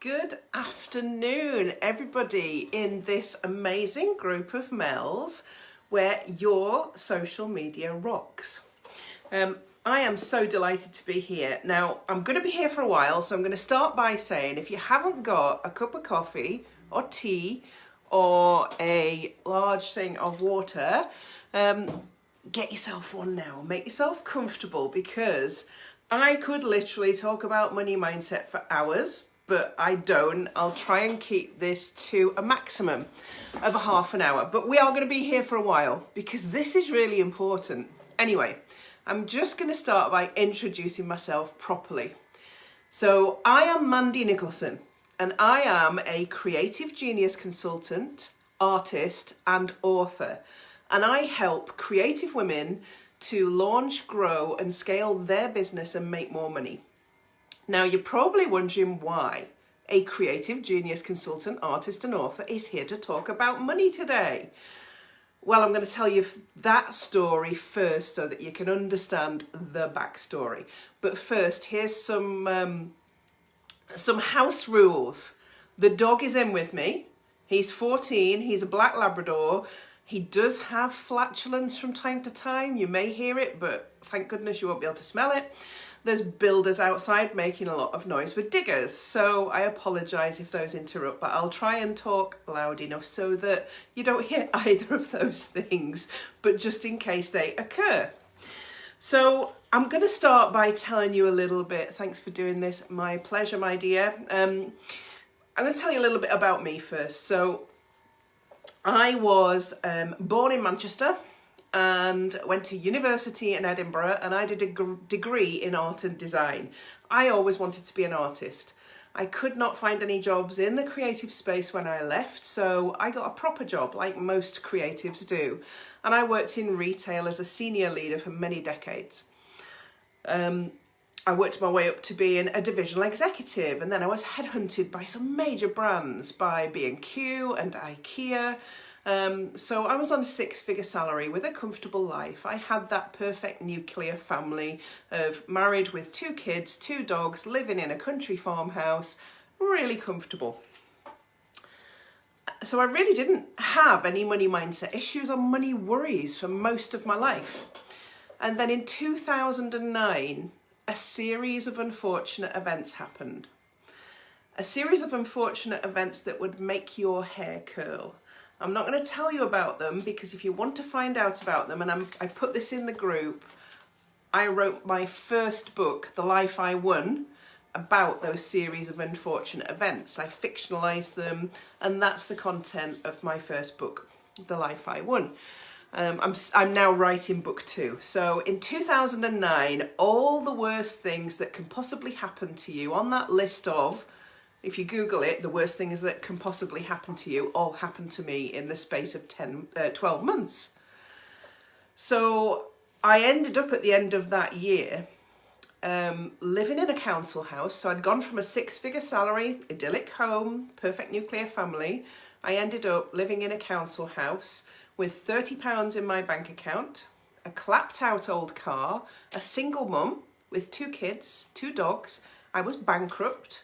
Good afternoon, everybody in this amazing group of Mels where your social media rocks. I am so delighted to be here. Now, I'm going to be here for a while, so I'm going to start by saying if you haven't got a cup of coffee or tea or a large thing of water, get yourself one now. Make yourself comfortable because I could literally talk about money mindset for hours, but I don't. I'll try and keep this to a maximum of a half an hour, but we are going to be here for a while because this is really important. Anyway, I'm just going to start by introducing myself properly. So I am Mandy Nicholson and I am a creative genius consultant, artist and author, and I help creative women to launch, grow and scale their business and make more money. Now, you're probably wondering why a creative genius consultant, artist and author is here to talk about money today. Well, I'm going to tell you that story first so that you can understand the backstory. But first, here's some house rules. The dog is in with me. He's 14. He's a black Labrador. He does have flatulence from time to time. You may hear it, but thank goodness you won't be able to smell it. There's builders outside making a lot of noise with diggers, so I apologise if those interrupt, but I'll try and talk loud enough so that you don't hear either of those things, but just in case they occur. So I'm going to start by telling you a little bit. Thanks for doing this. My pleasure, my dear. I'm going to tell you a little bit about me first. So I was born in Manchester and went to university in Edinburgh, and I did a degree in art and design. I always wanted to be an artist. I could not find any jobs in the creative space when I left, so I got a proper job like most creatives do. And I worked in retail as a senior leader for many decades. I worked my way up to being a divisional executive, and then I was headhunted by some major brands, by B&Q and IKEA. So I was on a six-figure salary with a comfortable life. I had that perfect nuclear family of married with 2 kids, 2 dogs, living in a country farmhouse, really comfortable. So I really didn't have any money mindset issues or money worries for most of my life. And then in 2009, a series of unfortunate events happened. A series of unfortunate events that would make your hair curl. I'm not going to tell you about them because if you want to find out about them, and I put this in the group, I wrote my first book, The Life I Won, about those series of unfortunate events. I fictionalised them, and that's the content of my first book, The Life I Won. I'm now writing book 2. So in 2009, all the worst things that can possibly happen to you on that list of, if you Google it, the worst things that can possibly happen to you all happened to me in the space of 12 months. So I ended up at the end of that year living in a council house. So I'd gone from a 6-figure salary, idyllic home, perfect nuclear family. I ended up living in a council house with £30 in my bank account, a clapped out old car, a single mum with 2 kids, 2 dogs. I was bankrupt.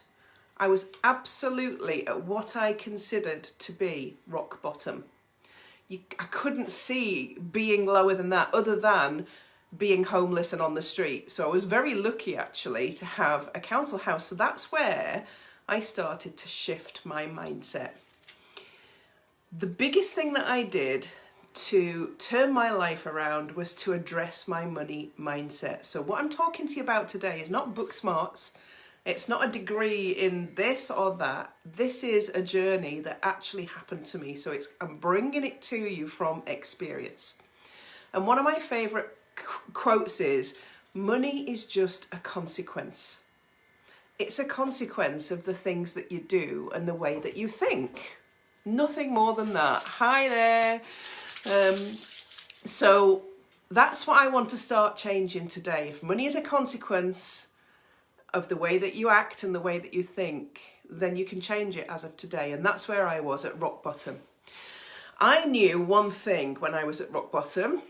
I was absolutely at what I considered to be rock bottom. I couldn't see being lower than that other than being homeless and on the street. So I was very lucky actually to have a council house. So that's where I started to shift my mindset. The biggest thing that I did to turn my life around was to address my money mindset. So what I'm talking to you about today is not book smarts. It's not a degree in this or that. This is a journey that actually happened to me. So I'm bringing it to you from experience. And one of my favourite quotes is, money is just a consequence. It's a consequence of the things that you do and the way that you think. Nothing more than that. Hi there. So that's what I want to start changing today. If money is a consequence of the way that you act and the way that you think, then you can change it as of today. And that's where I was at rock bottom. I knew one thing when I was at rock bottom.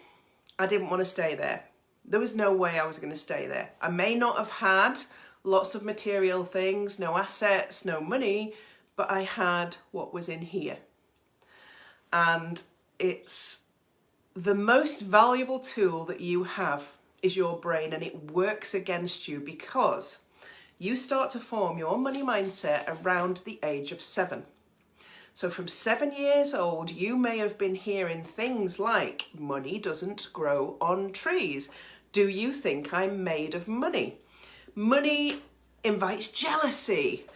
I didn't want to stay there. There was no way I was going to stay there. I may not have had lots of material things, no assets, no money, but I had what was in here. And it's the most valuable tool that you have is your brain, and it works against you because you start to form your money mindset around the age of 7. So from 7 years old, you may have been hearing things like, money doesn't grow on trees. Do you think I'm made of money? Money invites jealousy.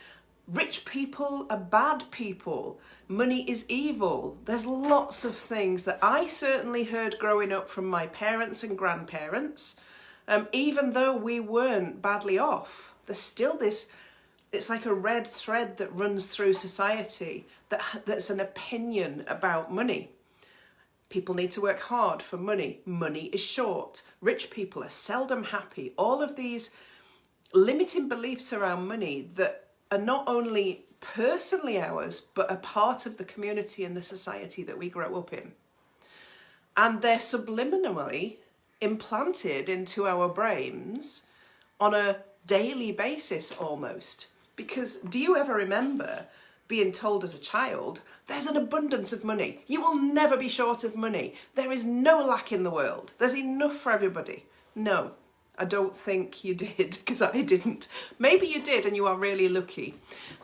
Rich people are bad people. Money is evil. There's lots of things that I certainly heard growing up from my parents and grandparents. Even though we weren't badly off, there's still this, it's like a red thread that runs through society that's an opinion about money. People need to work hard for money. Money is short. Rich people are seldom happy. All of these limiting beliefs around money that are not only personally ours, but a part of the community and the society that we grow up in. And they're subliminally implanted into our brains on a daily basis almost. Because do you ever remember being told as a child, there's an abundance of money. You will never be short of money. There is no lack in the world. There's enough for everybody. No, I don't think you did, because I didn't. Maybe you did and you are really lucky.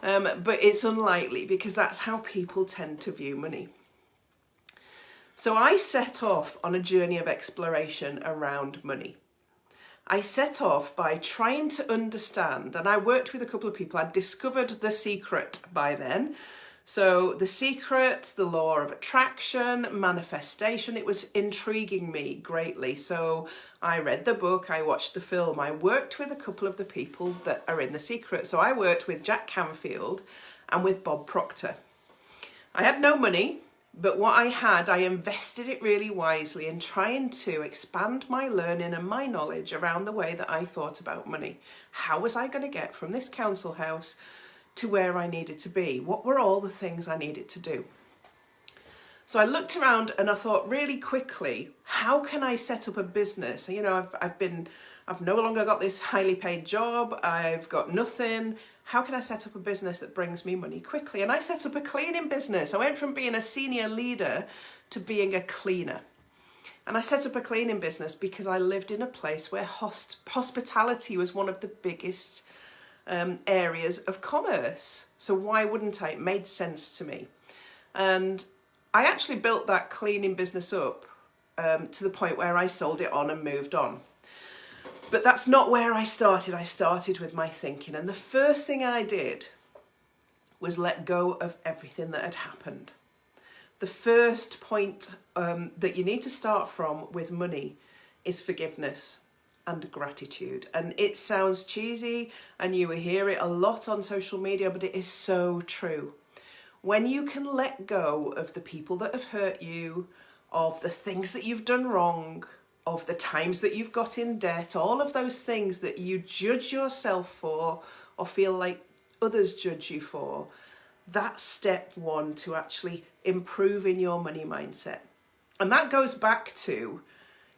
But it's unlikely, because that's how people tend to view money. So I set off on a journey of exploration around money. I set off by trying to understand, and I worked with a couple of people. I'd discovered The Secret by then. So The Secret, the law of attraction, manifestation, it was intriguing me greatly. So I read the book, I watched the film, I worked with a couple of the people that are in The Secret. So I worked with Jack Canfield and with Bob Proctor. I had no money, but what I had, I invested it really wisely in trying to expand my learning and my knowledge around the way that I thought about money. How was I going to get from this council house to where I needed to be? What were all the things I needed to do? So I looked around and I thought really quickly, how can I set up a business? You know, I've no longer got this highly paid job. I've got nothing. How can I set up a business that brings me money quickly? And I set up a cleaning business. I went from being a senior leader to being a cleaner. And I set up a cleaning business because I lived in a place where hospitality was one of the biggest areas of commerce. So why wouldn't I? It made sense to me. And I actually built that cleaning business up to the point where I sold it on and moved on. But that's not where I started. I started with my thinking. And the first thing I did was let go of everything that had happened. The first point that you need to start from with money is forgiveness and gratitude. And it sounds cheesy and you will hear it a lot on social media, but it is so true. When you can let go of the people that have hurt you, of the things that you've done wrong, of the times that you've got in debt, all of those things that you judge yourself for or feel like others judge you for, that's step one to actually improving your money mindset. And that goes back to,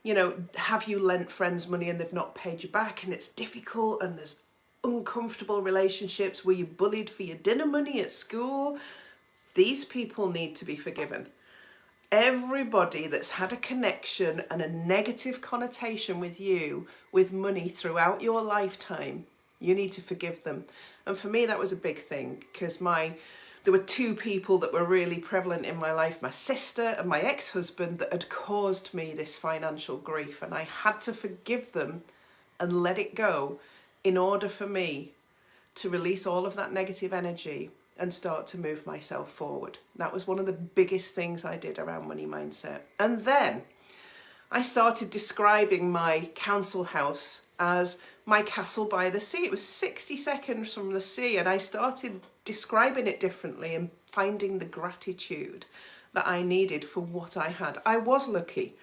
you know, have you lent friends money and they've not paid you back and it's difficult and there's uncomfortable relationships? Were you bullied for your dinner money at school? These people need to be forgiven. Everybody that's had a connection and a negative connotation with you, with money throughout your lifetime, you need to forgive them. And for me, that was a big thing because there were two people that were really prevalent in my life, my sister and my ex-husband, that had caused me this financial grief. And I had to forgive them and let it go in order for me to release all of that negative energy and start to move myself forward. That was one of the biggest things I did around money mindset. And then I started describing my council house as my castle by the sea. It was 60 seconds from the sea, and I started describing it differently and finding the gratitude that I needed for what I had. I was lucky.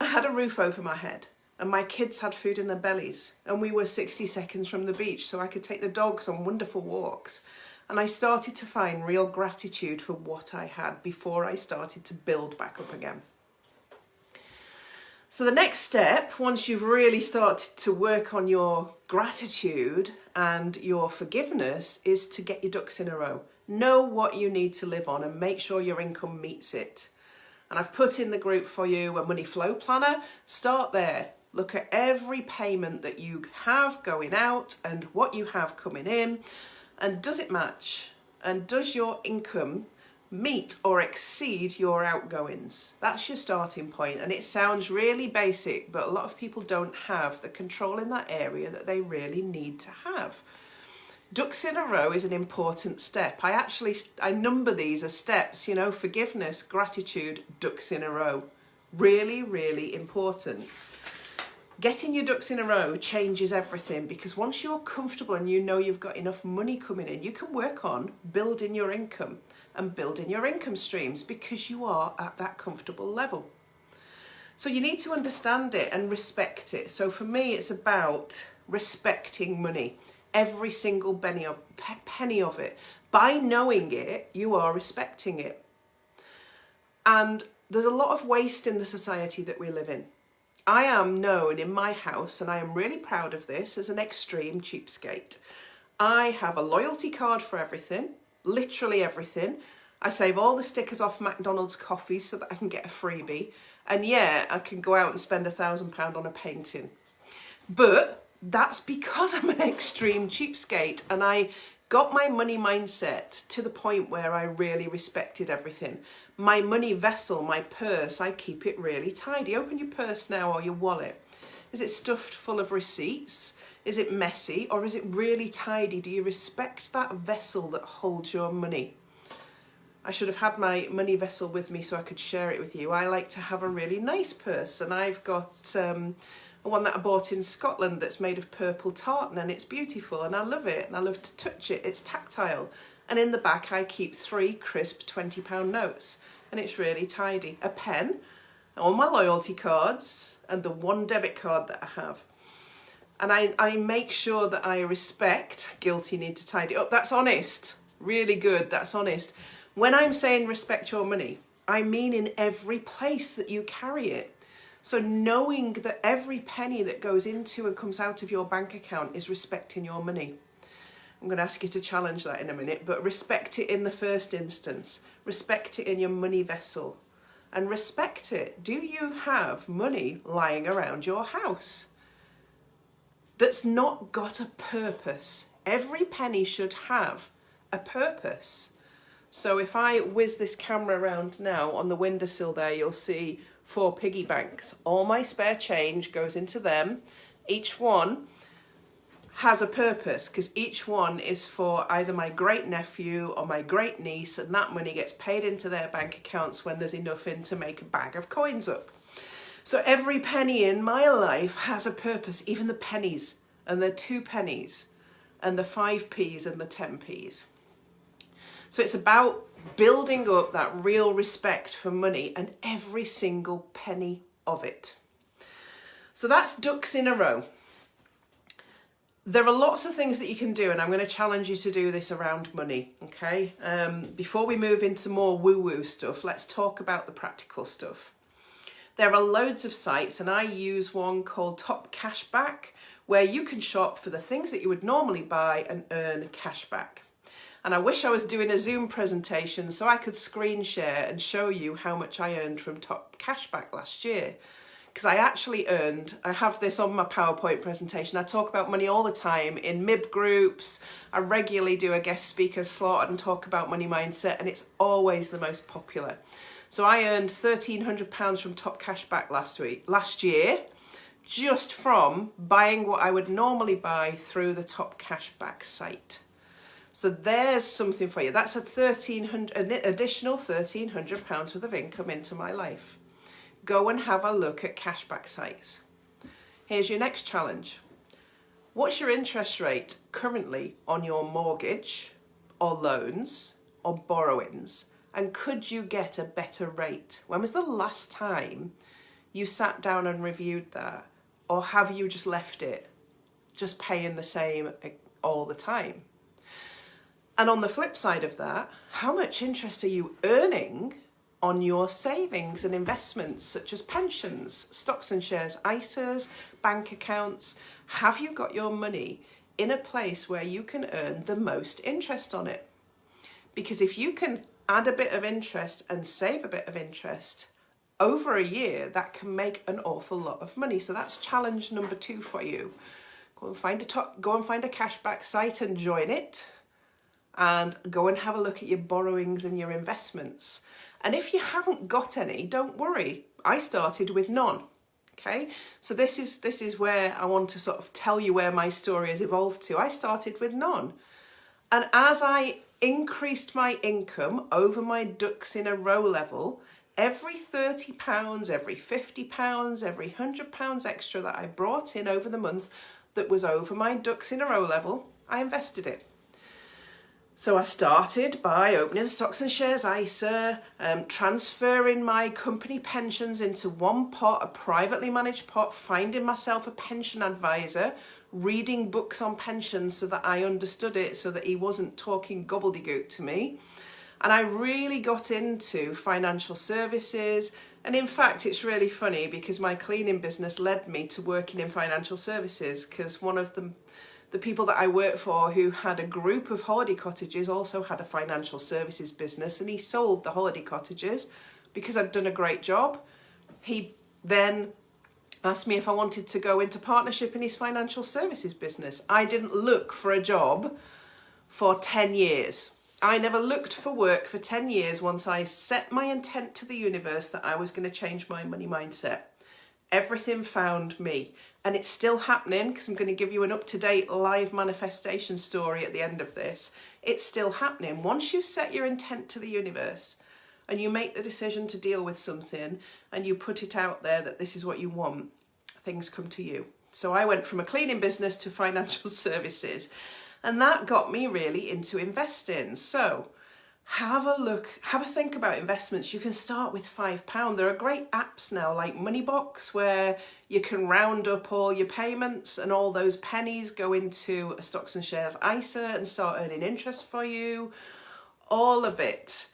I had a roof over my head and my kids had food in their bellies, and we were 60 seconds from the beach, so I could take the dogs on wonderful walks. And I started to find real gratitude for what I had before I started to build back up again. So the next step, once you've really started to work on your gratitude and your forgiveness, is to get your ducks in a row. Know what you need to live on and make sure your income meets it. And I've put in the group for you a money flow planner. Start there. Look at every payment that you have going out and what you have coming in. And does it match? And does your income meet or exceed your outgoings? That's your starting point. And it sounds really basic, but a lot of people don't have the control in that area that they really need to have. Ducks in a row is an important step. I number these as steps, forgiveness, gratitude, ducks in a row. Really, really important. Getting your ducks in a row changes everything, because once you're comfortable and you know you've got enough money coming in, you can work on building your income and building your income streams because you are at that comfortable level. So you need to understand it and respect it. So for me, it's about respecting money. Every single penny of it. By knowing it, you are respecting it. And there's a lot of waste in the society that we live in. I am known in my house, and I am really proud of this, as an extreme cheapskate. I have a loyalty card for everything, literally everything. I save all the stickers off McDonald's coffees so that I can get a freebie. And yeah, I can go out and spend £1,000 on a painting. But that's because I'm an extreme cheapskate, and I got my money mindset to the point where I really respected everything. My money vessel, my purse, I keep it really tidy. Open your purse now, or your wallet. Is it stuffed full of receipts? Is it messy, or is it really tidy? Do you respect that vessel that holds your money? I should have had my money vessel with me so I could share it with you. I like to have a really nice purse, and I've got one that I bought in Scotland that's made of purple tartan, and it's beautiful and I love it and I love to touch it. It's tactile. And in the back I keep 3 crisp £20 notes, and it's really tidy. A pen, all my loyalty cards, and the 1 debit card that I have. And I make sure that I respect, guilty, need to tidy up. That's honest. Really good, that's honest. When I'm saying respect your money, I mean in every place that you carry it. So knowing that every penny that goes into and comes out of your bank account is respecting your money. I'm going to ask you to challenge that in a minute, but respect it in the first instance. Respect it in your money vessel. And respect it. Do you have money lying around your house that's not got a purpose? Every penny should have a purpose. So if I whiz this camera around now, on the windowsill there, you'll see 4 piggy banks. All my spare change goes into them. Each one has a purpose, because each one is for either my great nephew or my great niece, and that money gets paid into their bank accounts when there's enough in to make a bag of coins up. So every penny in my life has a purpose, even the pennies, and the 2 pennies, and the 5p's and the 10p's. So it's about building up that real respect for money and every single penny of it. So that's ducks in a row. There are lots of things that you can do, and I'm going to challenge you to do this around money, okay? Before we move into more woo-woo stuff, let's talk about the practical stuff. There are loads of sites, and I use one called Top Cashback, where you can shop for the things that you would normally buy and earn cashback. And I wish I was doing a Zoom presentation so I could screen share and show you how much I earned from Top Cashback last year. Because I actually earned, I have this on my PowerPoint presentation, I talk about money all the time in MIB groups, I regularly do a guest speaker slot and talk about money mindset, and it's always the most popular. So I earned £1,300 from Top Cashback last year, just from buying what I would normally buy through the Top Cashback site. So there's something for you. That's an additional £1,300 worth of income into my life. Go and have a look at cashback sites. Here's your next challenge. What's your interest rate currently on your mortgage or loans or borrowings? And could you get a better rate? When was the last time you sat down and reviewed that? Or have you just left it, just paying the same all the time? And on the flip side of that, how much interest are you earning on your savings and investments, such as pensions, stocks and shares, ISAs, bank accounts? Have you got your money in a place where you can earn the most interest on it? Because if you can add a bit of interest and save a bit of interest over a year, that can make an awful lot of money. So that's challenge number 2 for you. Go and find a cashback site and join it, and go and have a look at your borrowings and your investments. And if you haven't got any, don't worry. I started with none. Okay, so this is where I want to sort of tell you where my story has evolved to. I started with none. And as I increased my income over my ducks in a row level, every £30, every £50, every £100 extra that I brought in over the month that was over my ducks in a row level, I invested it. So I started by opening a stocks and shares ISA, transferring my company pensions into one pot, a privately managed pot, finding myself a pension advisor, reading books on pensions so that I understood it, so that he wasn't talking gobbledygook to me. And I really got into financial services. And in fact, it's really funny because my cleaning business led me to working in financial services, because one of the people that I worked for, who had a group of holiday cottages, also had a financial services business, and he sold the holiday cottages because I'd done a great job. He then asked me if I wanted to go into partnership in his financial services business. I didn't look for a job for 10 years. I never looked for work for 10 years once I set my intent to the universe that I was going to change my money mindset. Everything found me, and it's still happening, because I'm going to give you an up-to-date live manifestation story at the end of this. It's still happening. Once you set your intent to the universe and you make the decision to deal with something and you put it out there that this is what you want, things come to you. So I went from a cleaning business to financial services, and that got me really into investing. So have a think about investments. You can start with £5. There are great apps now like Moneybox where you can round up all your payments, and all those pennies go into a stocks and shares ISA and start earning interest for you. All of it,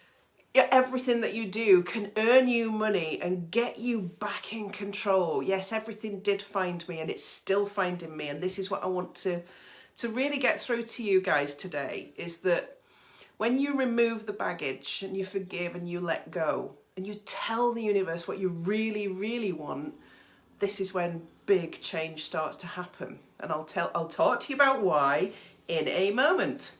everything that you do can earn you money and get you back in control. Yes, everything did find me, and it's still finding me. And this is what I want to really get through to you guys today, is that when you remove the baggage and you forgive and you let go and you tell the universe what you really, really want, this is when big change starts to happen. And I'll talk to you about why in a moment.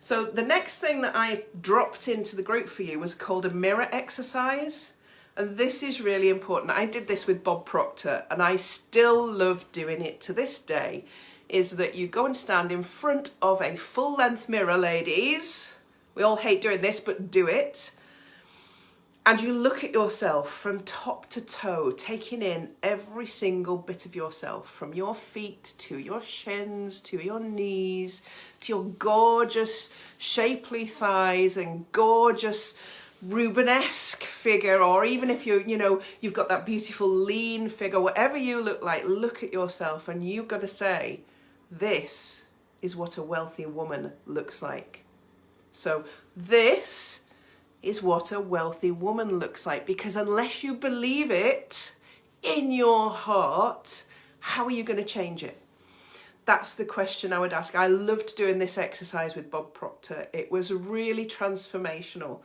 So the next thing that I dropped into the group for you was called a mirror exercise. And this is really important. I did this with Bob Proctor, and I still love doing it to this day, is that you go and stand in front of a full-length mirror, ladies. We all hate doing this, but do it. And you look at yourself from top to toe, taking in every single bit of yourself, from your feet to your shins, to your knees, to your gorgeous, shapely thighs and gorgeous Rubenesque figure, or even if you've got that beautiful lean figure, whatever you look like, look at yourself and you've got to say, this is what a wealthy woman looks like. So this is what a wealthy woman looks like, because unless you believe it in your heart, how are you going to change it? That's the question I would ask. I loved doing this exercise with Bob Proctor. It was really transformational.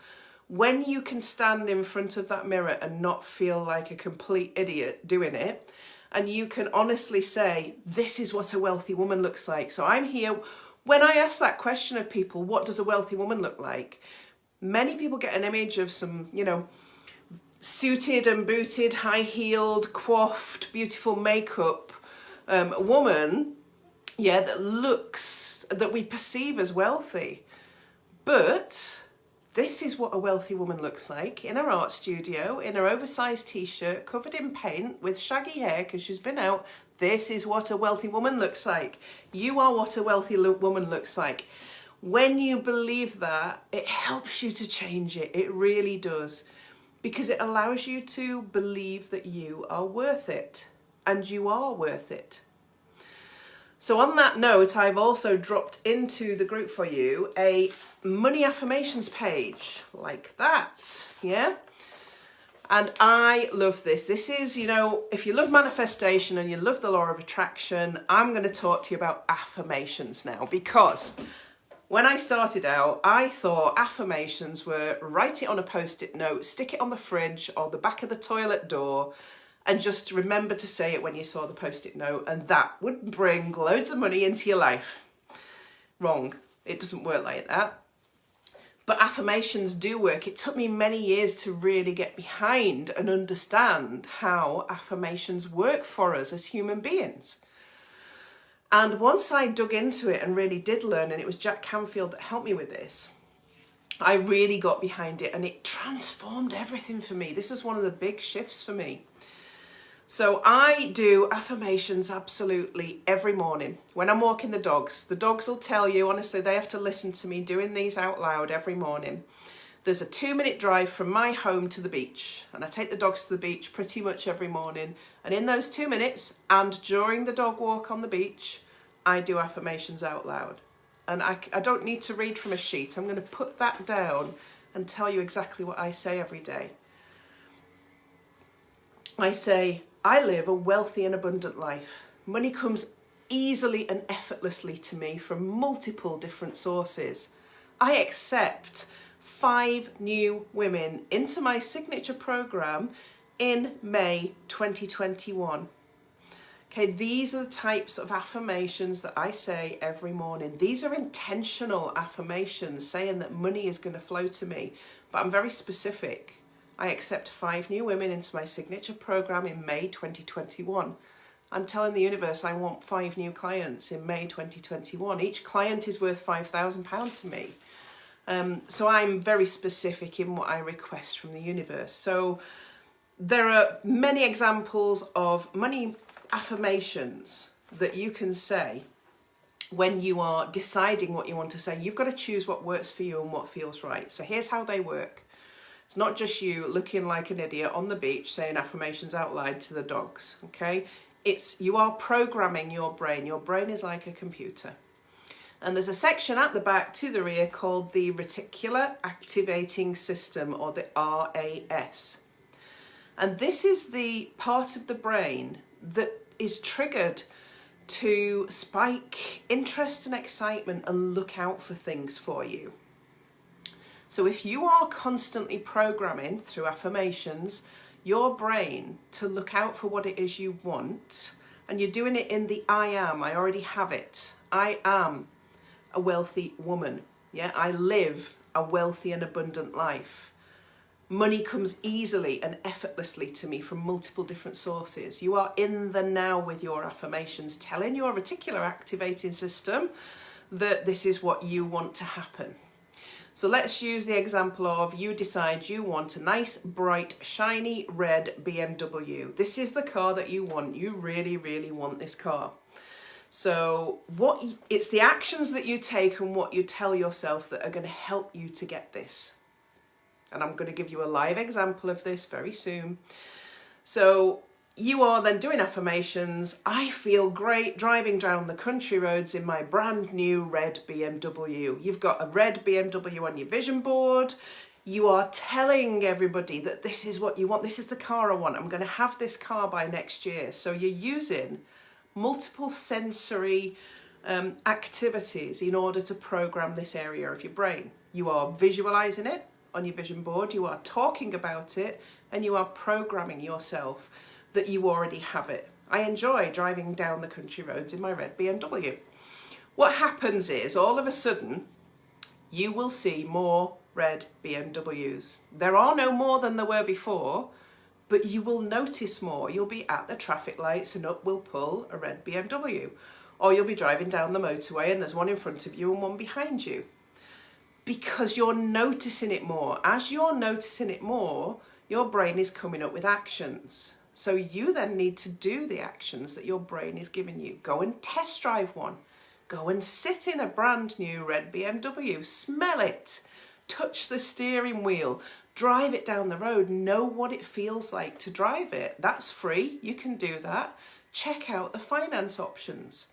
When you can stand in front of that mirror and not feel like a complete idiot doing it, and you can honestly say, this is what a wealthy woman looks like. So I'm here. When I ask that question of people, what does a wealthy woman look like? Many people get an image of some, suited and booted, high-heeled, coiffed, beautiful makeup woman, that we perceive as wealthy. But this is what a wealthy woman looks like in her art studio, in her oversized t-shirt, covered in paint, with shaggy hair because she's been out. This is what a wealthy woman looks like. You are what a wealthy woman looks like. When you believe that, it helps you to change it. It really does. Because it allows you to believe that you are worth it. And you are worth it. So on that note, I've also dropped into the group for you a money affirmations page like that. Yeah? And I love this. This is, you know, if you love manifestation and you love the law of attraction, I'm going to talk to you about affirmations now, because when I started out, I thought affirmations were write it on a post-it note, stick it on the fridge or the back of the toilet door, and just remember to say it when you saw the post-it note, and that would bring loads of money into your life. Wrong. It doesn't work like that. But affirmations do work. It took me many years to really get behind and understand how affirmations work for us as human beings. And once I dug into it and really did learn, and it was Jack Canfield that helped me with this, I really got behind it and it transformed everything for me. This is one of the big shifts for me. So I do affirmations absolutely every morning when I'm walking the dogs. The dogs will tell you, honestly, they have to listen to me doing these out loud every morning. There's a 2-minute drive from my home to the beach, and I take the dogs to the beach pretty much every morning. And in those 2 minutes and during the dog walk on the beach, I do affirmations out loud. And I don't need to read from a sheet. I'm going to put that down and tell you exactly what I say every day. I say, I live a wealthy and abundant life. Money comes easily and effortlessly to me from multiple different sources. I accept 5 new women into my signature program in May 2021. Okay, these are the types of affirmations that I say every morning. These are intentional affirmations saying that money is going to flow to me, but I'm very specific. I accept 5 new women into my signature program in May 2021. I'm telling the universe I want 5 new clients in May 2021. Each client is worth £5,000 to me. So I'm very specific in what I request from the universe. So there are many examples of money affirmations that you can say when you are deciding what you want to say. You've got to choose what works for you and what feels right. So here's how they work. It's not just you looking like an idiot on the beach saying affirmations out loud to the dogs, okay? You are programming your brain. Your brain is like a computer. And there's a section at the back to the rear called the Reticular Activating System, or the RAS. And this is the part of the brain that is triggered to spike interest and excitement and look out for things for you. So if you are constantly programming through affirmations your brain to look out for what it is you want, and you're doing it in the I am, I already have it. I am a wealthy woman. Yeah, I live a wealthy and abundant life. Money comes easily and effortlessly to me from multiple different sources. You are in the now with your affirmations, telling your reticular activating system that this is what you want to happen. So let's use the example of you decide you want a nice, bright, shiny red BMW. This is the car that you want. You really, really want this car. So it's the actions that you take and what you tell yourself that are going to help you to get this. And I'm going to give you a live example of this very soon. So you are then doing affirmations. I feel great driving down the country roads in my brand new red BMW. You've got a red BMW on your vision board. You are telling everybody that this is what you want. This is the car I want. I'm going to have this car by next year. So you're using multiple sensory activities in order to program this area of your brain. You are visualizing it on your vision board. You are talking about it, and you are programming yourself that you already have it. I enjoy driving down the country roads in my red BMW. What happens is, all of a sudden, you will see more red BMWs. There are no more than there were before, but you will notice more. You'll be at the traffic lights and up will pull a red BMW. Or you'll be driving down the motorway and there's one in front of you and one behind you. Because you're noticing it more. As you're noticing it more, your brain is coming up with actions. So you then need to do the actions that your brain is giving you. Go and test drive one. Go and sit in a brand new red BMW. Smell it. Touch the steering wheel. Drive it down the road. Know what it feels like to drive it. That's free. You can do that. Check out the finance options.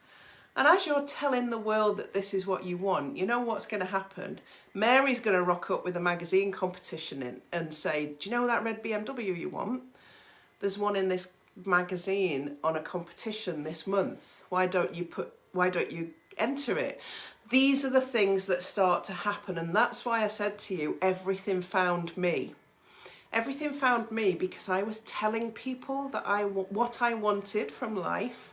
And as you're telling the world that this is what you want, you know what's going to happen? Mary's going to rock up with a magazine competition in and say, do you know that red BMW you want? There's one in this magazine on a competition this month. Why don't you enter it? These are the things that start to happen. And that's why I said to you, everything found me. Everything found me because I was telling people that what I wanted from life,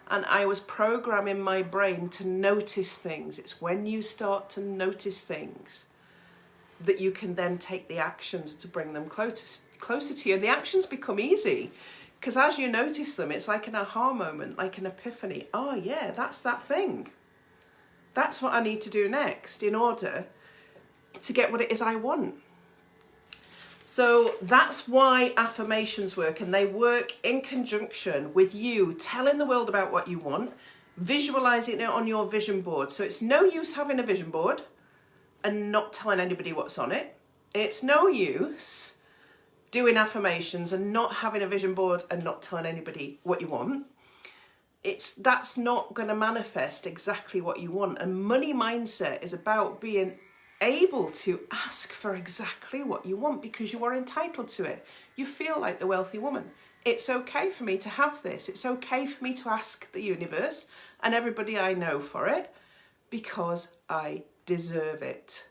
and I was programming my brain to notice things. It's when you start to notice things that you can then take the actions to bring them closer to you. And the actions become easy because as you notice them, it's like an aha moment, like an epiphany. Oh yeah, that's that thing. That's what I need to do next in order to get what it is I want. So that's why affirmations work, and they work in conjunction with you telling the world about what you want, visualizing it on your vision board. So it's no use having a vision board and not telling anybody what's on it. It's no use doing affirmations and not having a vision board and not telling anybody what you want. That's not going to manifest exactly what you want. And money mindset is about being able to ask for exactly what you want because you are entitled to it. You feel like the wealthy woman. It's okay for me to have this. It's okay for me to ask the universe and everybody I know for it because I deserve it.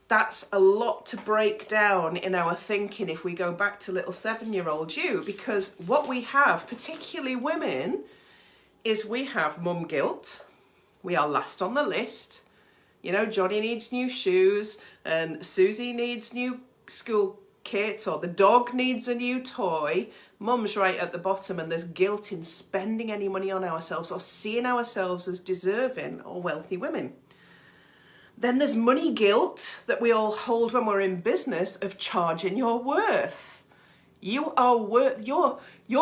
That's a lot to break down in our thinking if we go back to little 7-year-old you, because what we have, particularly women, is we have mum guilt. We are last on the list. You know, Johnny needs new shoes and Susie needs new school kit, or the dog needs a new toy. Mum's right at the bottom, and there's guilt in spending any money on ourselves or seeing ourselves as deserving or wealthy women. Then there's money guilt that we all hold when we're in business of charging your worth. You're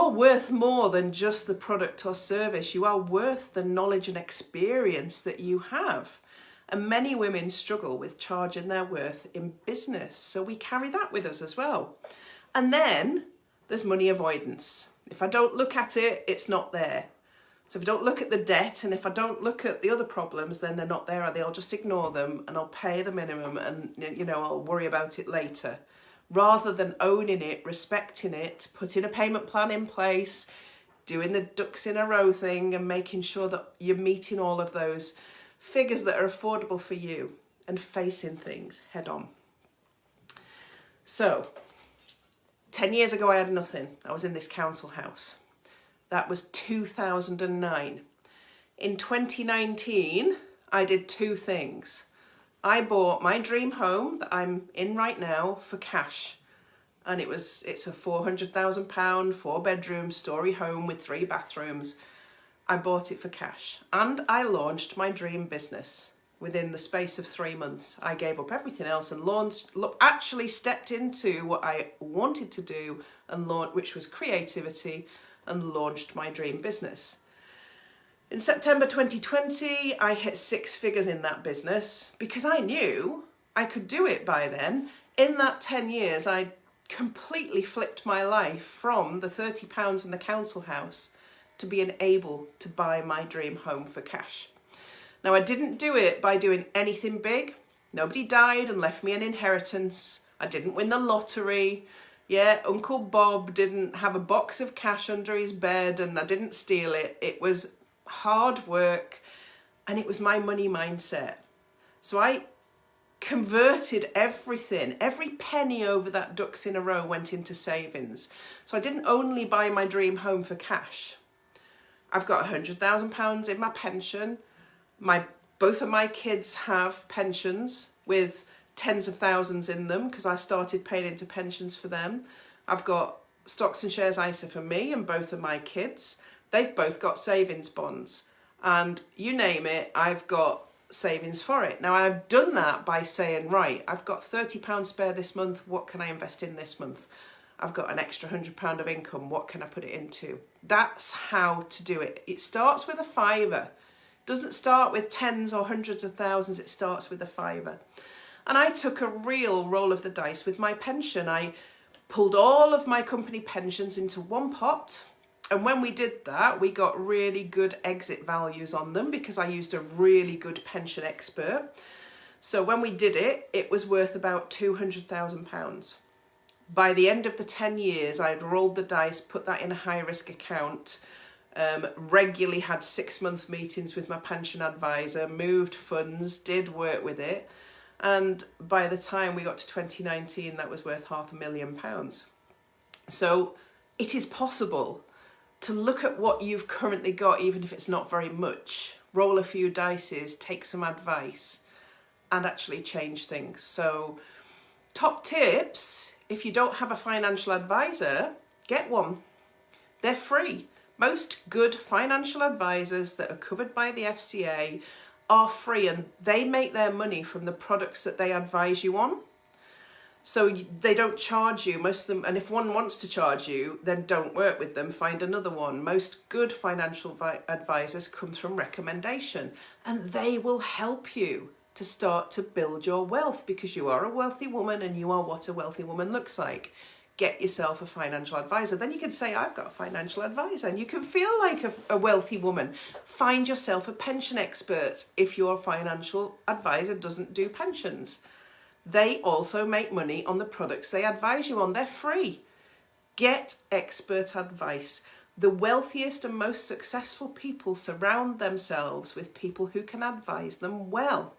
worth more than just the product or service. You are worth the knowledge and experience that you have. And many women struggle with charging their worth in business. So we carry that with us as well. And then there's money avoidance. If I don't look at it, it's not there. So if I don't look at the debt and if I don't look at the other problems, then they're not there. I'll just ignore them and I'll pay the minimum and, you know, I'll worry about it later. Rather than owning it, respecting it, putting a payment plan in place, doing the ducks in a row thing and making sure that you're meeting all of those figures that are affordable for you and facing things head on. So 10 years ago I had nothing. I was in this council house. That was 2009. In 2019 I did two things. I bought my dream home that I'm in right now for cash, and it's a £400,000 4-bedroom story home with 3 bathrooms. I bought it for cash, and I launched my dream business within the space of 3 months. I gave up everything else and actually stepped into what I wanted to do and which was creativity, and launched my dream business. In September 2020, I hit 6 figures in that business because I knew I could do it by then. In that 10 years, I completely flipped my life from the £30 in the council house to being able to buy my dream home for cash. Now, I didn't do it by doing anything big. Nobody died and left me an inheritance. I didn't win the lottery. Yeah, Uncle Bob didn't have a box of cash under his bed and I didn't steal it. It was hard work and it was my money mindset. So I converted everything. Every penny over that ducks in a row went into savings. So I didn't only buy my dream home for cash. I've got £100,000 in my pension. Both of my kids have pensions with tens of thousands in them because I started paying into pensions for them. I've got stocks and shares ISA for me and both of my kids. They've both got savings bonds, and you name it, I've got savings for it. Now, I've done that by saying, right, I've got £30 spare this month. What can I invest in this month? I've got an extra £100 of income. What can I put it into? That's how to do it. It starts with a fiver. It doesn't start with tens or hundreds of thousands. It starts with a fiver. And I took a real roll of the dice with my pension. I pulled all of my company pensions into one pot. And when we did that, we got really good exit values on them because I used a really good pension expert. So when we did it, it was worth about £200,000. By the end of the 10 years, I'd rolled the dice, put that in a high-risk account, regularly had 6-month meetings with my pension advisor, moved funds, did work with it. And by the time we got to 2019, that was worth £500,000. So it is possible to look at what you've currently got, even if it's not very much, roll a few dices, take some advice, and actually change things. So top tips, if you don't have a financial advisor, get one. They're free. Most good financial advisors that are covered by the FCA are free, and they make their money from the products that they advise you on. So they don't charge you, most of them, and if one wants to charge you, then don't work with them, find another one. Most good financial advisors come from recommendation, and they will help you to start to build your wealth, because you are a wealthy woman and you are what a wealthy woman looks like. Get yourself a financial advisor. Then you can say, I've got a financial advisor, and you can feel like a wealthy woman. Find yourself a pension expert if your financial advisor doesn't do pensions. They also make money on the products they advise you on. They're free. Get expert advice. The wealthiest and most successful people surround themselves with people who can advise them well.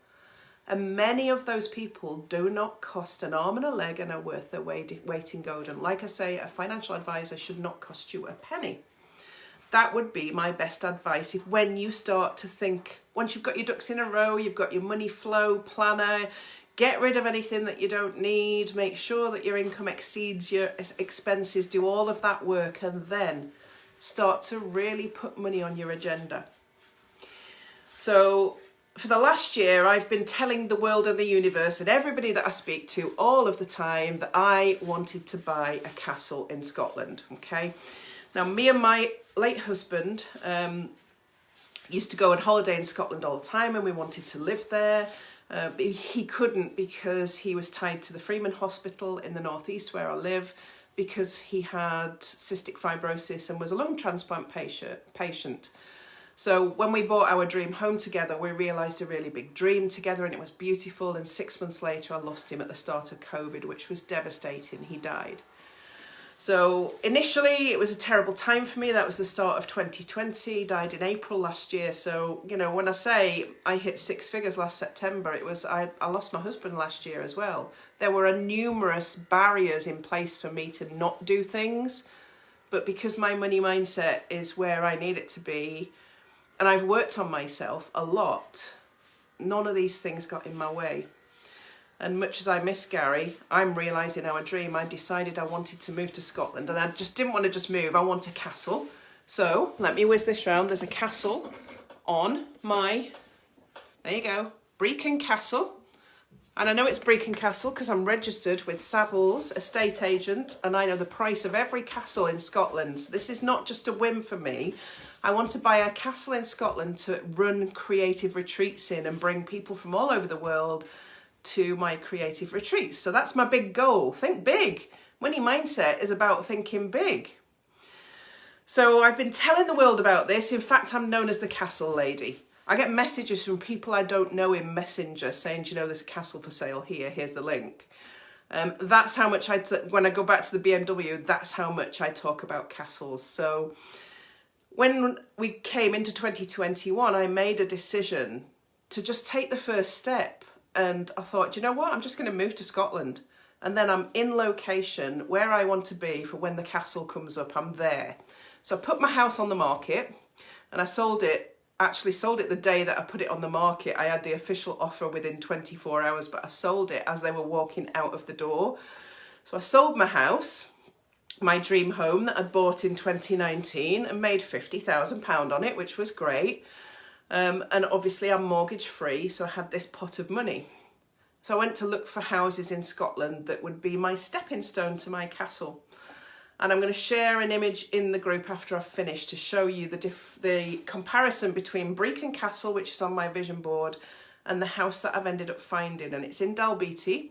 And many of those people do not cost an arm and a leg and are worth their weight in gold. And like I say, a financial advisor should not cost you a penny. That would be my best advice. If when you start to think, once you've got your ducks in a row, you've got your money flow planner, get rid of anything that you don't need, make sure that your income exceeds your expenses, do all of that work, and then start to really put money on your agenda. So for the last year, I've been telling the world and the universe and everybody that I speak to all of the time that I wanted to buy a castle in Scotland, okay? Now, me and my late husband used to go on holiday in Scotland all the time, and we wanted to live there. But he couldn't because he was tied to the Freeman Hospital in the northeast where I live, because he had cystic fibrosis and was a lung transplant patient. So when we bought our dream home together, we realised a really big dream together, and it was beautiful. And 6 months later, I lost him at the start of COVID, which was devastating. He died. So initially it was a terrible time for me. That was the start of 2020, died in April last year. So, you know, when I say I hit 6 figures last September, it was, I lost my husband last year as well. There were numerous barriers in place for me to not do things, but because my money mindset is where I need it to be, and I've worked on myself a lot, none of these things got in my way. And much as I miss Gary, I'm realising our dream. I decided I wanted to move to Scotland, and I just didn't want to just move. I want a castle. So let me whiz this round. There's a castle on my, there you go, Brecon Castle. And I know it's Brecon Castle because I'm registered with Savills estate agent, and I know the price of every castle in Scotland. So this is not just a whim for me. I want to buy a castle in Scotland to run creative retreats in and bring people from all over the world to my creative retreats. So that's my big goal. Think big. Money mindset is about thinking big. So I've been telling the world about this. In fact, I'm known as the castle lady. I get messages from people I don't know in Messenger saying, do you know, there's a castle for sale here, here's the link. That's how much when I go back to the BMW, that's how much I talk about castles. So when we came into 2021, I made a decision to just take the first step. And I thought, you know what, I'm just going to move to Scotland. And then I'm in location where I want to be for when the castle comes up, I'm there. So I put my house on the market, and I sold it the day that I put it on the market. I had the official offer within 24 hours, but I sold it as they were walking out of the door. So I sold my house, my dream home that I'd bought in 2019, and made £50,000 on it, which was great. And obviously I'm mortgage free, so I had this pot of money. So I went to look for houses in Scotland that would be my stepping stone to my castle. And I'm going to share an image in the group after I've finished to show you the comparison between Brecon Castle, which is on my vision board, and the house that I've ended up finding. And it's in Dalbeatty,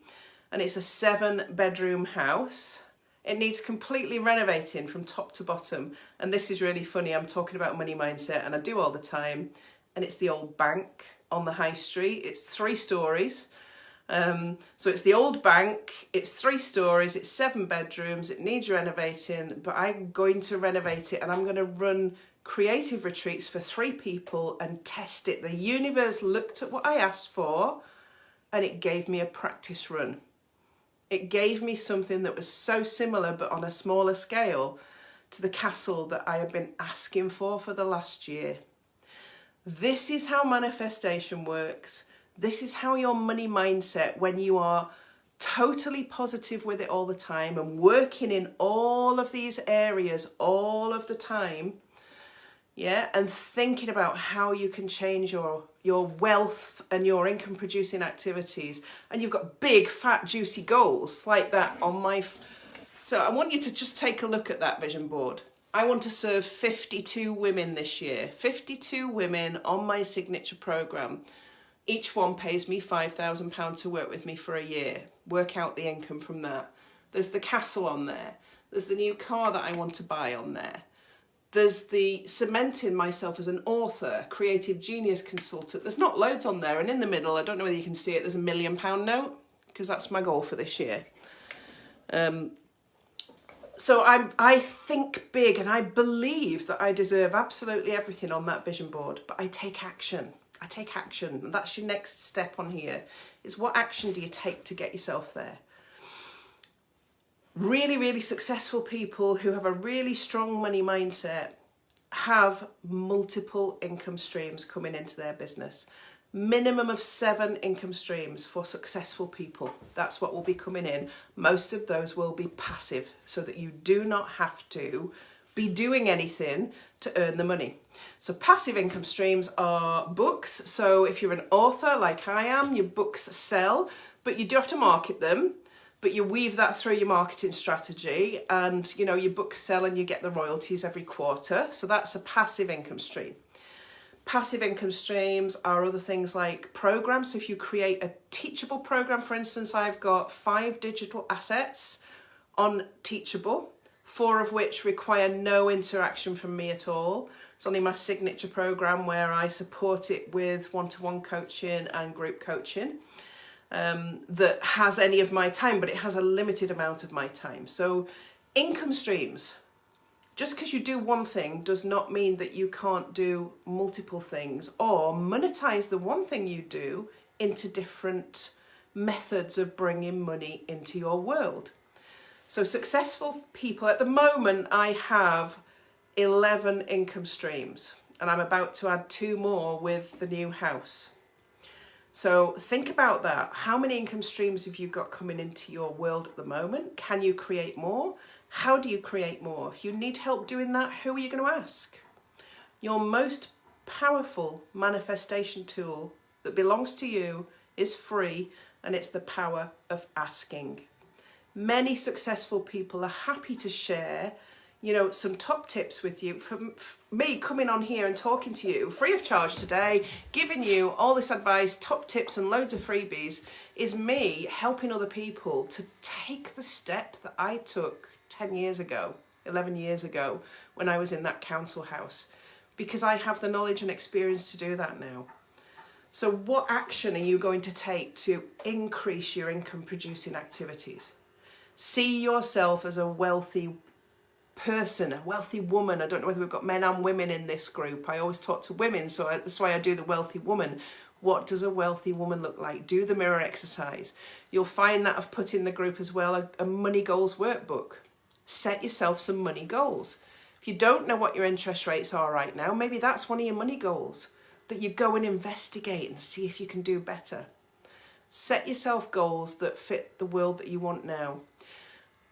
and it's a 7-bedroom house. It needs completely renovating from top to bottom. And this is really funny. I'm talking about money mindset, and I do all the time. And it's the old bank on the high street. It's 3 stories. So it's the old bank, it's 3 stories, it's 7 bedrooms, it needs renovating, but I'm going to renovate it, and I'm going to run creative retreats for 3 people and test it. The universe looked at what I asked for, and it gave me a practice run. It gave me something that was so similar but on a smaller scale to the castle that I had been asking for the last year. This is how manifestation works. This is how your money mindset, when you are totally positive with it all the time and working in all of these areas all of the time, yeah, and thinking about how you can change your wealth and your income producing activities, and you've got big, fat, juicy goals like that on my... So I want you to just take a look at that vision board. I want to serve 52 women this year, 52 women on my signature program. Each one pays me £5,000 to work with me for a year. Work out the income from that. There's the castle on there. There's the new car that I want to buy on there. There's the cementing myself as an author, creative genius consultant. There's not loads on there. And in the middle, I don't know whether you can see it, there's a £1 million note, because that's my goal for this year. So I think big, and I believe that I deserve absolutely everything on that vision board, but I take action. I take action, and that's your next step on here, is what action do you take to get yourself there? Really, really successful people who have a really strong money mindset have multiple income streams coming into their business. Minimum of 7 income streams for successful people. That's what will be coming in. Most of those will be passive, so that you do not have to be doing anything to earn the money. So passive income streams are books. So if you're an author like I am, your books sell, but you do have to market them, but you weave that through your marketing strategy, and you know your books sell and you get the royalties every quarter. So that's a passive income stream. Passive income streams are other things like programs. So if you create a teachable program, for instance, I've got 5 digital assets on Teachable, 4 of which require no interaction from me at all. It's only my signature program where I support it with one-to-one coaching and group coaching that has any of my time, but it has a limited amount of my time. So income streams. Just because you do one thing does not mean that you can't do multiple things or monetize the one thing you do into different methods of bringing money into your world. So successful people, at the moment, I have 11 income streams, and I'm about to add 2 more with the new house. So think about that. How many income streams have you got coming into your world at the moment? Can you create more? How do you create more? If you need help doing that, who are you going to ask? Your most powerful manifestation tool that belongs to you is free, and it's the power of asking. Many successful people are happy to share, you know, some top tips with you. For me coming on here and talking to you free of charge today, giving you all this advice, top tips and loads of freebies, is me helping other people to take the step that I took 10 years ago, 11 years ago, when I was in that council house, because I have the knowledge and experience to do that now. So what action are you going to take to increase your income producing activities? See yourself as a wealthy person, a wealthy woman. I don't know whether we've got men and women in this group. I always talk to women, so that's why I do the wealthy woman. What does a wealthy woman look like? Do the mirror exercise. You'll find that I've put in the group as well a money goals workbook. Set yourself some money goals. If you don't know what your interest rates are right now, maybe that's one of your money goals, that you go and investigate and see if you can do better. Set yourself goals that fit the world that you want now.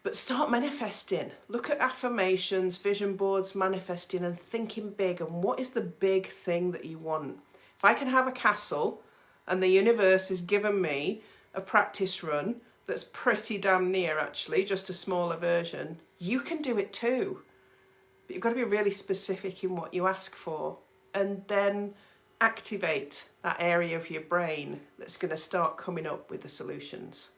But start manifesting. Look at affirmations, vision boards, manifesting and thinking big. And what is the big thing that you want? If I can have a castle and the universe has given me a practice run that's pretty damn near, actually, just a smaller version, you can do it too. But you've got to be really specific in what you ask for, and then activate that area of your brain that's going to start coming up with the solutions.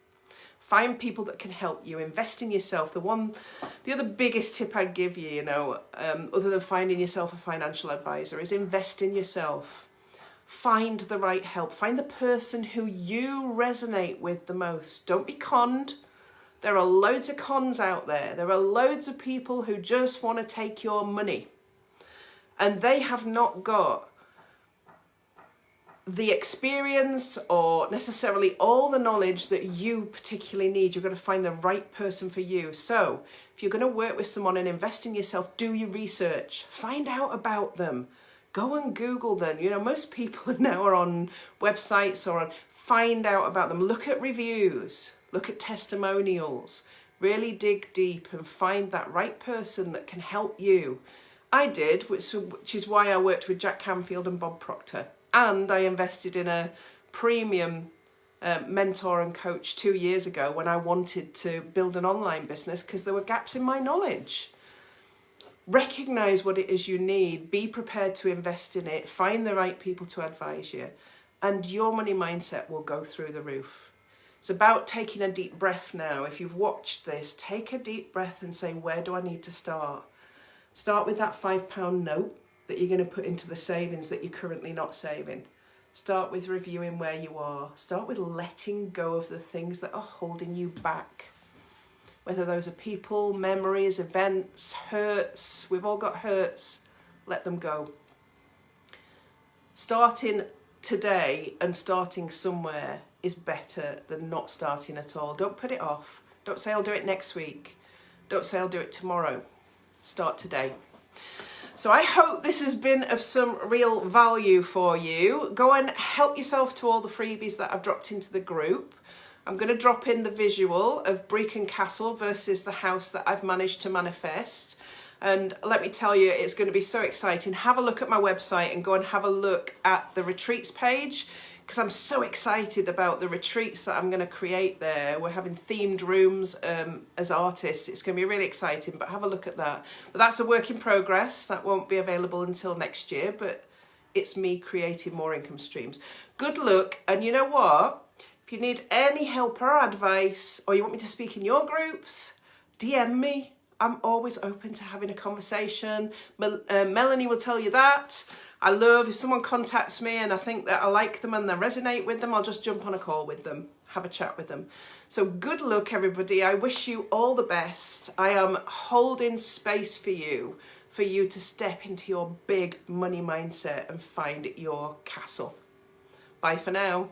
Find people that can help you. Invest in yourself. The other biggest tip I'd give you, other than finding yourself a financial advisor, is invest in yourself. Find the right help. Find the person who you resonate with the most. Don't be conned. There are loads of cons out there. There are loads of people who just want to take your money. And they have not got the experience or necessarily all the knowledge that you particularly need. You're going to find the right person for you. So if you're going to work with someone and invest in yourself, do your research. Find out about them. Go and Google them. Most people now are on websites find out about them. Look at reviews. Look at testimonials. Really dig deep and find that right person that can help you. I did, which is why I worked with Jack Canfield and Bob Proctor. And I invested in a premium mentor and coach 2 years ago when I wanted to build an online business because there were gaps in my knowledge. Recognise what it is you need. Be prepared to invest in it. Find the right people to advise you. And your money mindset will go through the roof. It's about taking a deep breath now. If you've watched this, take a deep breath and say, where do I need to start? Start with that £5 note that you're going to put into the savings that you're currently not saving. Start with reviewing where you are. Start with letting go of the things that are holding you back. Whether those are people, memories, events, hurts. We've all got hurts. Let them go. Starting today and starting somewhere is better than not starting at all. Don't put it off. Don't say I'll do it next week. Don't say I'll do it tomorrow. Start today. So I hope this has been of some real value for you. Go and help yourself to all the freebies that I've dropped into the group. I'm going to drop in the visual of Brecon Castle versus the house that I've managed to manifest. And let me tell you, it's going to be so exciting. Have a look at my website and go and have a look at the retreats page, because I'm so excited about the retreats that I'm going to create there. We're having themed rooms as artists. It's going to be really exciting, but have a look at that. But that's a work in progress. That won't be available until next year, but it's me creating more income streams. Good luck. And you know what? If you need any help or advice, or you want me to speak in your groups, DM me. I'm always open to having a conversation. Melanie will tell you that. I love if someone contacts me and I think that I like them and I resonate with them, I'll just jump on a call with them, have a chat with them. So good luck, everybody. I wish you all the best. I am holding space for you to step into your big money mindset and find your castle. Bye for now.